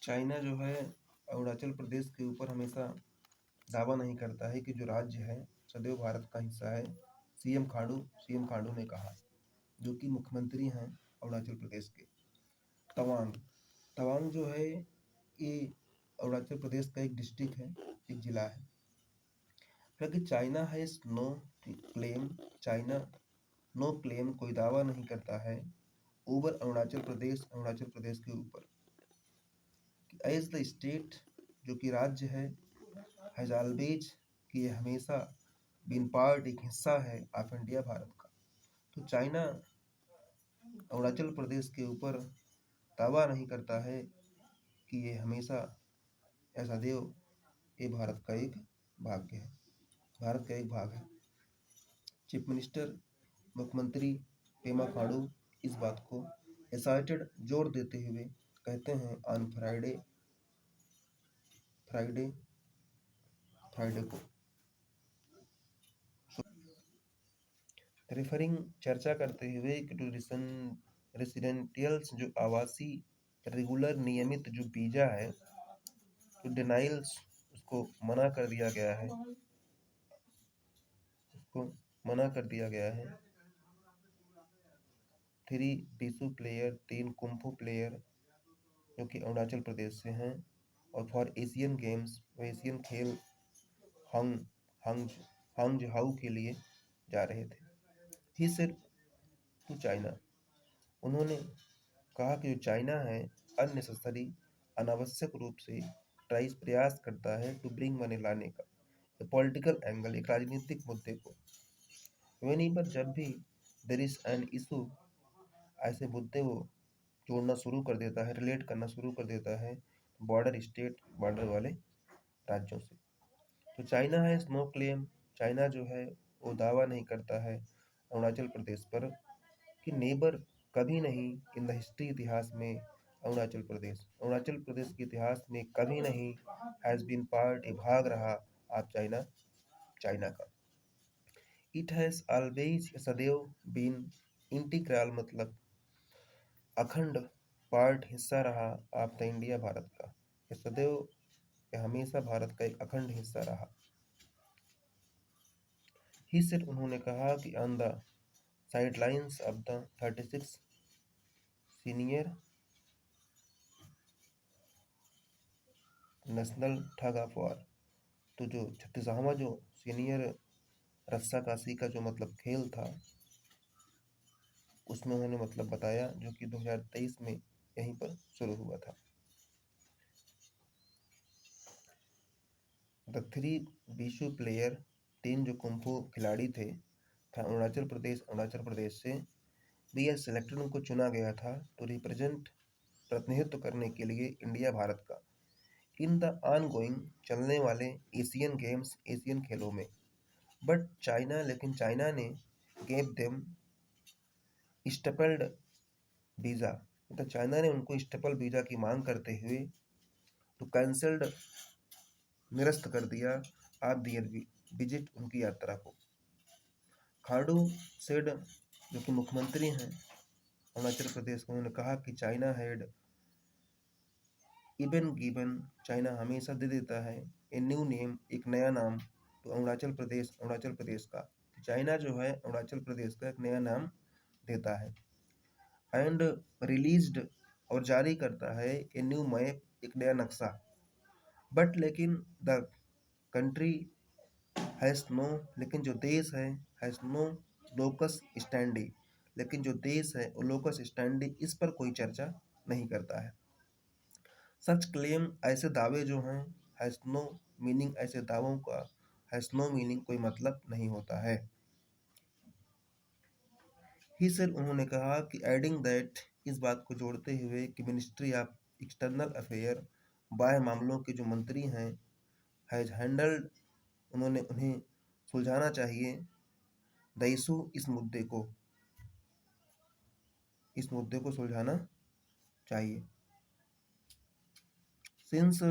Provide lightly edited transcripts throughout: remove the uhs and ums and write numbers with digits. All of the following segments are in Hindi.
चाइना जो है अरुणाचल प्रदेश के ऊपर हमेशा दावा नहीं करता है कि जो राज्य है सदैव भारत का हिस्सा है। सीएम खांडू ने कहा, जो कि मुख्यमंत्री हैं अरुणाचल प्रदेश के। तवांग तवांग जो है ये अरुणाचल प्रदेश का एक डिस्ट्रिक्ट है, एक जिला है। हालांकि चाइना है no claim China no claim कोई दावा नहीं करता है ओवर अरुणाचल प्रदेश के ऊपर एज द स्टेट, जो कि राज्य है, हैज ऑलवेज कि ये हमेशा बीन पार्ट एक हिस्सा है ऑफ इंडिया भारत का। तो चाइना अरुणाचल प्रदेश के ऊपर दावा नहीं करता है कि ये हमेशा ऐसा देव ये भारत का एक भाग्य है, भारत का एक भाग है। चीफ मिनिस्टर मुख्यमंत्री पेमा खांडू इस बात को एक्साइटेड जोर देते हुए कहते हैं ऑन फ्राइडे को रेफरिंग चर्चा करते हुए कि टू रेसिडेंटियल्स जो आवासी रेगुलर नियमित जो वीजा है तो डिनाइल्स उसको मना कर दिया गया है, उसको मना कर दिया गया है। 3 बीसू प्लेयर 3 कुंफू प्लेयर जो कि अरुणाचल प्रदेश से हैं और फॉर एशियन गेम्स वो एशियन खेल हांगझाऊ के लिए जा रहे थे। ही सेड टू चाइना, उन्होंने कहा कि जो चाइना है अननेसेसरी अनावश्यक रूप से प्रयास करता है टू ब्रिंग मनी लाने का पॉलिटिकल एंगल, एक राजनीतिक मुद्दे को। वेनिवर जब भी देर इज एन इशू, ऐसे मुद्दे वो जोड़ना शुरू कर देता है, रिलेट करना शुरू कर देता है बॉर्डर वाले राज्यों से। तो चाइना है नो क्लेम, चाइना जो है वो दावा नहीं करता है अरुणाचल प्रदेश पर कि नेबर कभी नहीं इन द हिस्ट्री इतिहास में अरुणाचल प्रदेश के इतिहास में कभी नहीं हैज बीन पार्ट एक भाग रहा आप चाइना का। इट हैज ऑलवेज सदैव बीन इंटीग्रल मतलब अखंड पार्ट हिस्सा रहा आप द इंडिया भारत का। ये सदैव हमेशा भारत का एक अखंड हिस्सा रहा। ही सेड, उन्होंने कहा कि on the sidelines of the 36 senior national ठग ऑफ वॉर, तो जो 36वां जो सीनियर रस्साकशी का जो मतलब खेल था उसमें उन्होंने मतलब बताया, जो कि 2023 में यहीं पर शुरू हुआ था। द 3 बीशू प्लेयर 3 जो कुंफू खिलाड़ी थे अरुणाचल प्रदेश से बी एस सिलेक्टेड, उनको चुना गया था टू रिप्रेजेंट प्रतिनिधित्व करने के लिए इंडिया भारत का इन द ऑनगोइंग चलने वाले एशियन खेलों में। बट चाइना, लेकिन चाइना ने गेव देम स्टेपल्ड वीज़ा, मतलब चाइना ने उनको स्टेपल वीज़ा की मांग करते हुए तो कैंसल्ड निरस्त कर दिया आप दियर विजिट उनकी यात्रा को। खांडू सेड, जो कि मुख्यमंत्री हैं अरुणाचल प्रदेश को, उन्होंने कहा कि China had even given, China हमेशा दे देता है ए न्यू नेम एक नया नाम तो अरुणाचल प्रदेश का। चाइना जो है अरुणाचल प्रदेश का एक नया नाम देता है एंड रिलीज्ड और जारी करता है ए न्यू मैप एक नया नक्शा। बट लेकिन द कंट्री हैज़ नो, लेकिन जो देश है हैज़ नो लोकस स्टैंडी, लेकिन जो देश है वो लोकस स्टैंडी इस पर कोई चर्चा नहीं करता है। सच क्लेम ऐसे दावे जो हैं हैज़ नो मीनिंग, ऐसे दावों का हैज़ नो मीनिंग कोई मतलब नहीं होता है। ही सर, उन्होंने कहा कि एडिंग दैट, इस बात को जोड़ते हुए कि मिनिस्ट्री ऑफ एक्सटर्नल अफेयर बाह्य मामलों के जो मंत्री हैं हैज हैंडल्ड, उन्हें सुलझाना चाहिए द इशू, इस मुद्दे को सुलझाना चाहिए। सिंस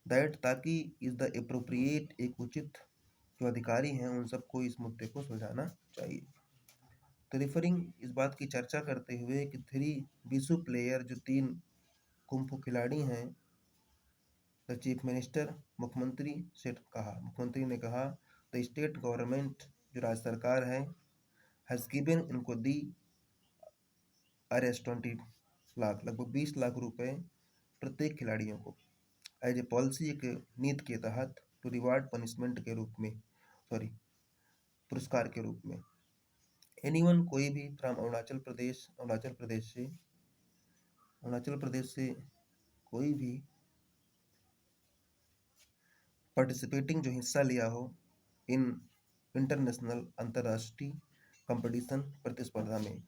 दैट, ताकि इज द एप्रोप्रिएट, एक उचित जो अधिकारी हैं उन सबको इस मुद्दे को सुलझाना चाहिए। तो रिफरिंग इस बात की चर्चा करते हुए कि 3 बीसू प्लेयर जो 3 कुंफू खिलाड़ी हैं। द चीफ मिनिस्टर, मुख्यमंत्री से कहा, मुख्यमंत्री ने कहा द स्टेट गवर्नमेंट, जो राज्य सरकार है, हैज़ गिवन, इनको दी RS 20 लाख, लगभग 20 लाख रुपए प्रत्येक खिलाड़ियों को, एज ए पॉलिसी, एक नीति के तहत, टू रिवार्ड पनिशमेंट के रूप में, सॉरी पुरस्कार के रूप में। एनीवन, कोई भी, फ्रॉम अरुणाचल प्रदेश, अरुणाचल प्रदेश से कोई भी, पार्टिसिपेटिंग, जो हिस्सा लिया हो, इन इंटरनेशनल, अंतर्राष्ट्रीय कंपटीशन, प्रतिस्पर्धा में,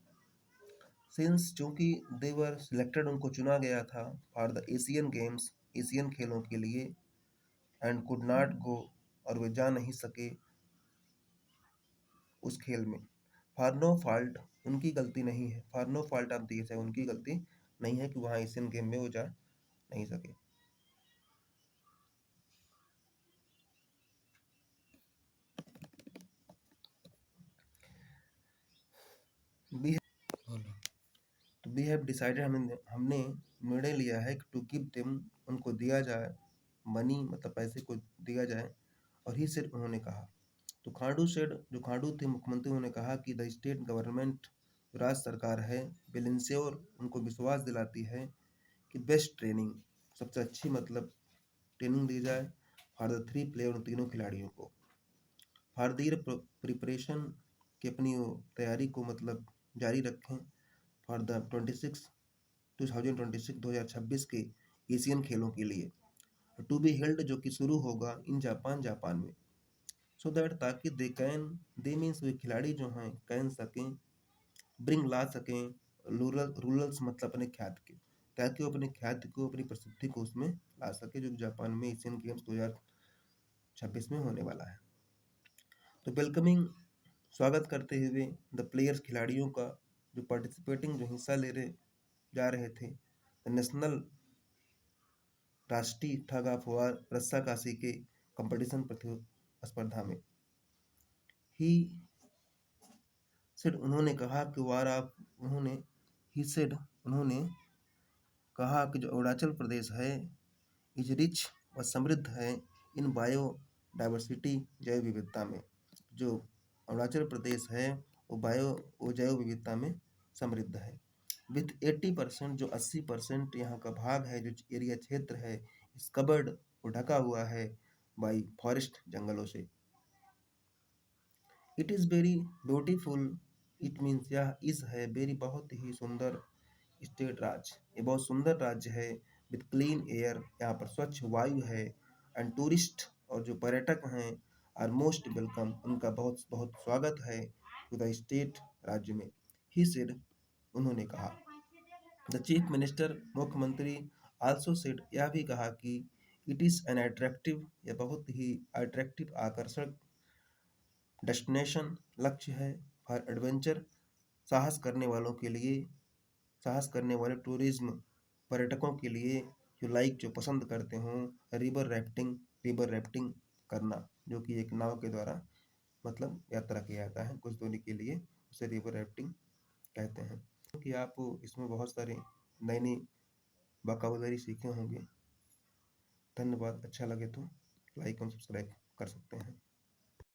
सिंस, चूंकि दे वर सिलेक्टेड, उनको चुना गया था, for the Asian games, Asian खेलों के लिए, एंड कुड नॉट गो, और वे जा नहीं सके उस खेल में, फॉर नो फॉल्ट, उनकी गलती नहीं है, for no fault of this है, उनकी गलती नहीं है कि वहाँ एशियन गेम में वो जा नहीं सके। वी हैव डिसाइडेड, हमने निर्णय लिया है कि टू गिव देम, उनको दिया जाए, मनी मतलब पैसे को दिया जाए, और ही सेड, उन्होंने कहा, तो खांडू सेड, जो खांडू थे मुख्यमंत्री, उन्होंने कहा कि द स्टेट गवर्नमेंट, राज्य सरकार है, विल इंश्योर, उनको विश्वास दिलाती है कि बेस्ट ट्रेनिंग, सबसे अच्छी मतलब ट्रेनिंग दी जाए, फॉर द 3 प्लेयर, उन तीनों खिलाड़ियों को, फॉर देयर प्रिपरेशन, कि अपनी तैयारी को मतलब जारी रखें, फॉर द 2026 के एशियन खेलों के लिए, टू बी हेल्ड, जो कि शुरू होगा इन जापान में, सो दैट, ताकि दे मीन्स, वे खिलाड़ी जो हैं, कैन सकें, ब्रिंग, ला सकें, रूरल्स मतलब अपने ख्याति के, ताकि वो अपने ख्याति को, अपनी प्रसिद्धि को उसमें ला सके, जो जापान में एशियन गेम्स 2026 में होने वाला है। तो वेलकमिंग, स्वागत करते हुए, द प्लेयर्स, खिलाड़ियों का, जो पार्टिसिपेटिंग, जो हिस्सा जा रहे थे, नेशनल, राष्ट्रीय ठग ऑफ वार, रस्साकशी के कंपटीशन, प्रतिस्पर्धा में, ही सेड, उन्होंने कहा कि उन्होंने कहा कि जो अरुणाचल प्रदेश है, इज रिच, व समृद्ध है, इन बायो डाइवर्सिटी, जैव विविधता में, जो अरुणाचल प्रदेश है वो जैव विविधता में समृद्ध है, विथ 80%, जो 80% यहाँ का भाग है, जो एरिया क्षेत्र है, इस कबर्ड, वो ढका हुआ है, बाई फॉरेस्ट, जंगलों से, it is very beautiful, it means, यह इस है, वेरी, बहुत ही सुंदर, स्टेट, राज्य, ये बहुत सुंदर राज्य है, विथ क्लीन एयर, यहाँ पर स्वच्छ वायु है, एंड टूरिस्ट, और जो पर्यटक हैं, आर मोस्ट वेलकम, उनका बहुत बहुत स्वागत है, टू द स्टेट, राज्य में, ही सेड, उन्होंने कहा, द चीफ मिनिस्टर, मुख्यमंत्री, आल्सो सेड, यह भी कहा कि इट इज़ एन अट्रैक्टिव, यह बहुत ही अट्रैक्टिव, आकर्षक डेस्टिनेशन, लक्ष्य है, फॉर एडवेंचर, साहस करने वालों के लिए, साहस करने वाले, टूरिज्म, पर्यटकों के लिए, जो लाइक, जो पसंद करते हों, रिवर राफ्टिंग करना, जो कि एक नाव के द्वारा मतलब यात्रा किया जाता है कुछ दूरी के लिए, उसे रिवर राफ्टिंग कहते हैं। कि आप इसमें बहुत सारे नई नई वोकैबुलरी सीखे होंगे। धन्यवाद, अच्छा लगे तो लाइक और सब्सक्राइब कर सकते हैं।